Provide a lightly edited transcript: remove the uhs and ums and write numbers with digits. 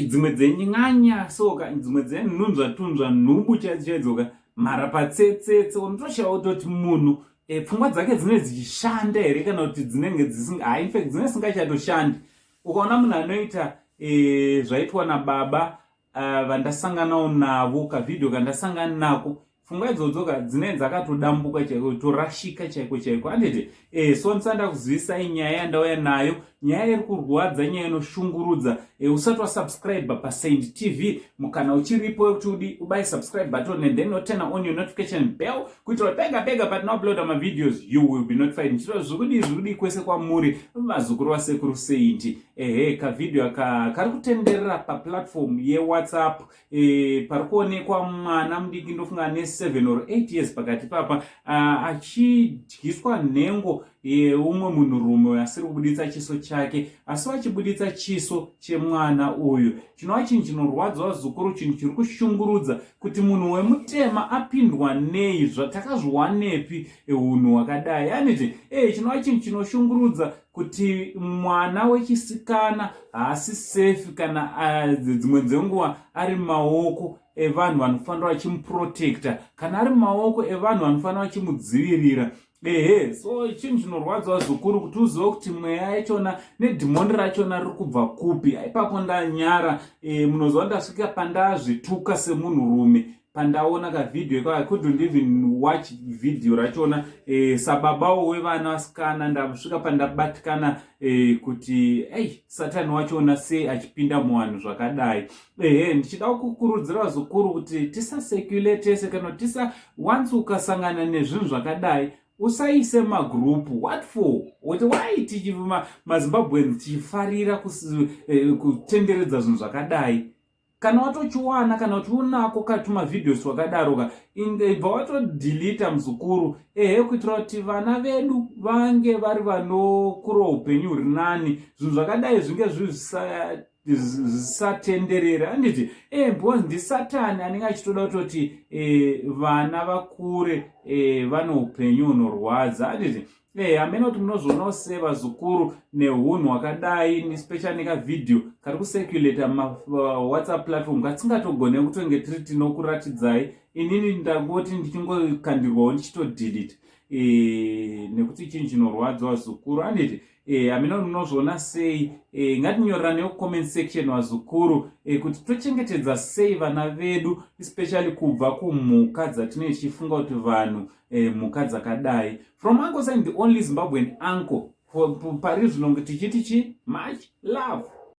dzimwe dzenyanya soka dzimwe dzenhunzva tunzva nhumbu chaidzoka mara patsetsetse unotoshawa kutoti munhu pfungwa dzake dzine dzichishanda here kana kuti dzinenge infact dzine dzisingachatoshandi. Ukaona munhu anoita zvaitwa nababa vandasanganawo navo kavhidhio kandasangana nako, pfungwa idzodzoka dzine dzakatodambuka chaiko, torashika chaiko chaiko. Anditi so ndisanda kuzivisa nyaya yandauya nayo, nyaya iri kurwadza, nyaya inoshungurudza. Usati wasubscribe paSaint TV mukana uchiripo kuti ubaye subscribe button and then turn on your notification bell kuitira pega patinouploada mavideos you will be notified. Nchito zvikudi kwese kwamuri mazukuru vasekuru Saint. Kavidhio kari kutenderera paplatform yeWhatsApp pari kuonekwa mwana mudiki ndofunga ne 7 or 8 years pakati papa achidyiswa nhengo yeumwe munhurume asiri kubuditsa chiso chake asi vachibuditsa chiso chemwana uyu. Chinova chinhu chinorwadza zukuru, chinhu chiri kushungurudza kuti munhu wemutema apindwa nei, zvatakazviwanepi unhu hwakadai. Aniti chinova chinhu chinoshungurudza kuti mwana wechisikana haasi safe kana dzimwe dzenguva ari maoko evanhu vanofanira vachimuprotecta, kana ari maoko evanhu vanofanira vachimudzivirira. So chinhu chinorwadza zvikuru kuti uzive kuti mweya yachona nedhimoni rachona riri kubva kupi. Ipapo ndanyara munozva ndasvika pandazvituka semunhurume pandaona kavidhio iko. I couldn't even watch video rachona sababawo wevana vasikana. Ndasvika pandabatikana kuti satani wachona sei achipinda muvanhu zvakadai. Ndichida kukurudzira zvikuru kuti tisaseculate kana once ukasangana nezvinhu zvakadai usaise magrupu. What for? Why maZimbabweans tichifarira kutenderedza zvinhu zvakadai? Kana watochiwana kana kuti unako katuma videos wakadaroka ibva watodilita muzukuru kuitira kuti vana vedu vange vari vanokura upenyu huri nani, zvinhu zvakadai zvinge zvisatenderera. Anditi because ndisatani anenge achitoda kutoti vana vakure vane upenyu hunorwadza. Anditi amene kuti munozvionawo seva zukuru neunhu hwakadai, especially nekavidhio kari kuseculata WhatsApp platform katingatogone kutonge tiri tinokuratidzai. Inini ndangoti ndichingokandirwawo ndichitodilita nekuti chinhu chinorwadza wazukuru. Anditi amene kuti munozviona sei, ngatinyoreranewo comment section wazukuru kuti tochengetedza sei vana vedu, especially kubva kumhuka dzatinenge tichifunga kuti vanhu mhuka dzakadai. From Uncle Saint, the only Zimbabwean uncle, pari zvino tichiti much love.